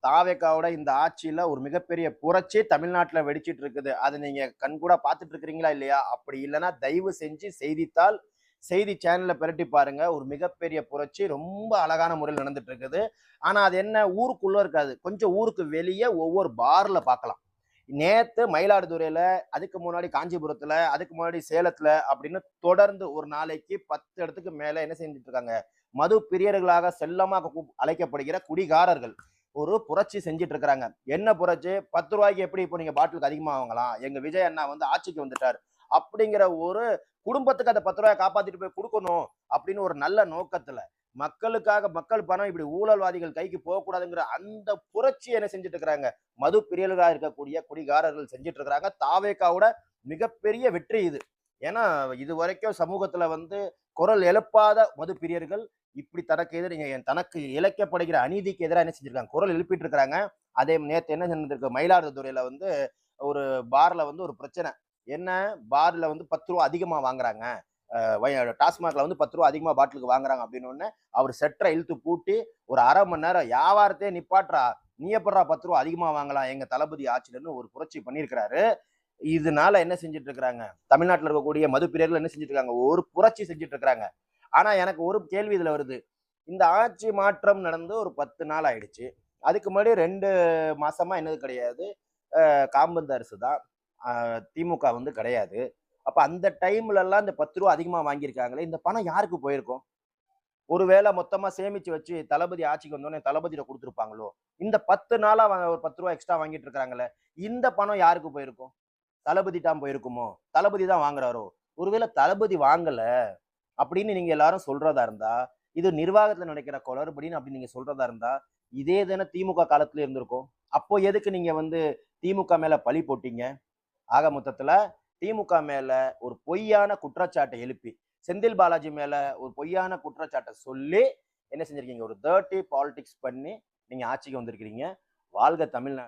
தாவேக்காவோட இந்த ஆட்சியில ஒரு மிகப்பெரிய புரட்சி தமிழ்நாட்டுல வெடிச்சிட்டு இருக்குது. அத நீங்க கண்கூடா பார்த்துட்டு இருக்கிறீங்களா இல்லையா? அப்படி இல்லன்னா தயவு செஞ்சு செய்தித்தாள், செய்தி சேனல்ல பெரட்டி பாருங்க. ஒரு மிகப்பெரிய புரட்சி ரொம்ப அழகான முறையில நடந்துட்டு இருக்குது. ஆனா அது என்ன ஊருக்குள்ள இருக்காது. கொஞ்சம் ஊருக்கு வெளிய ஒவ்வொரு பார்ல பார்க்கலாம். நேத்து மயிலாடுதுறையில, அதுக்கு முன்னாடி காஞ்சிபுரத்துல, அதுக்கு முன்னாடி சேலத்துல அப்படின்னு தொடர்ந்து ஒரு நாளைக்கு 10 இடத்துக்கு மேல என்ன செஞ்சுட்டு இருக்காங்க? மது பிரியர்களாக செல்லமா அழைக்கப்படுகிற குடிகாரர்கள் ஒரு புரட்சி செஞ்சுட்டு இருக்கிறாங்க. என்ன புரட்சி? ரூ. 10க்கு எப்படி இப்போ நீங்க பாட்டிலுக்கு அதிகமா வாங்கலாம்? எங்க விஜய் அண்ணா வந்து ஆட்சிக்கு வந்துட்டார். அப்படிங்கிற ஒரு குடும்பத்துக்கு அந்த ரூ. 10 காப்பாத்திட்டு போய் குடுக்கணும் அப்படின்னு ஒரு நல்ல நோக்கத்துல, மக்களுக்காக மக்கள் பணம் இப்படி ஊழல்வாதிகள் கைக்கு போகக்கூடாதுங்கிற அந்த புரட்சிய என்ன செஞ்சுட்டு இருக்கிறாங்க? மது பிரியர்களா இருக்கக்கூடிய குடிகாரர்கள் செஞ்சுட்டு இருக்கிறாங்க. தாவேக்காவோட மிகப்பெரிய வெற்றி இது. ஏன்னா, இதுவரைக்கும் சமூகத்துல வந்து குரல் எழுப்பாத மது பிரியர்கள் இப்படி தனக்கு எதிர தனக்கு இழைக்கப்படுகிற அநீதிக்கு எதிரா என்ன செஞ்சிருக்காங்க? குரல் எழுப்பிட்டு இருக்கிறாங்க. அதே நேத்து என்ன நடந்திருக்கு? மயிலாடுதுறையில வந்து ஒரு பார்ல வந்து ஒரு பிரச்சனை. என்ன பார்ல வந்து ரூ. 10 அதிகமா வாங்குறாங்க. டாஸ்மாக்ல வந்து ரூ. 10 அதிகமா பாட்டிலுக்கு வாங்குறாங்க அப்படின்னு அவர் செட்டர இழுத்து பூட்டி ஒரு 1/2 மணி நேரம் வியாபாரத்தையே நிப்பாட்றா. நீ எப்புட்றா ரூ. 10 அதிகமா வாங்கலாம் எங்க தளபதி ஆட்சிலன்னு ஒரு புரட்சி பண்ணியிருக்கிறாரு. இதனால என்ன செஞ்சுட்டு இருக்கிறாங்க? தமிழ்நாட்டுல இருக்கக்கூடிய மது பிரியர்கள் என்ன செஞ்சுட்டு இருக்காங்க? ஒரு புரட்சி செஞ்சுட்டு இருக்கிறாங்க. ஆனா எனக்கு ஒரு கேள்வி இதுல வருது. இந்த ஆட்சி மாற்றம் நடந்து ஒரு 10 நாள் ஆயிடுச்சு. அதுக்கு முன்னாடி 2 மாசமா என்னது கிடையாது. காம்பந்து அரசு தான். திமுக வந்து கிடையாது. அப்ப அந்த டைம்லலாம் இந்த ரூ. 10 அதிகமா வாங்கியிருக்காங்களே, இந்த பணம் யாருக்கு போயிருக்கும்? ஒருவேள மொத்தமா சேமிச்சு வச்சு தளபதி ஆட்சிக்கு வந்தோனே தளபதிட்ட குடுத்துருப்பாங்களோ? இந்த 10 நாளா ஒரு ரூ. 10 எக்ஸ்ட்ரா வாங்கிட்டு இருக்காங்கல்ல, இந்த பணம் யாருக்கு போயிருக்கும்? தளபதிட்டாம் போயிருக்குமோ? தளபதி தான் வாங்குறாரோ? ஒருவேள தளபதி வாங்கல அப்படின்னு நீங்க எல்லாரும் சொல்றதா இருந்தா, இது நிர்வாகத்துல நடக்கிற குளறுபடின்னு அப்படி நீங்க சொல்றதா இருந்தா, இதே தானே திமுக காலத்துல இருந்திருக்கும். அப்போ எதுக்கு நீங்க வந்து திமுக மேல பழி போட்டீங்க? ஆக மொத்தத்துல திமுக மேல ஒரு பொய்யான குற்றச்சாட்டை எழுப்பி, செந்தில் பாலாஜி மேல ஒரு பொய்யான குற்றச்சாட்ட சொல்லி, என்ன செஞ்சிருக்கீங்க? ஒரு டர்ட்டி பாலிடிக்ஸ் பண்ணி நீங்க ஆட்சிக்கு வந்திருக்கிறீங்க. வாழ்க தமிழ்நாடு!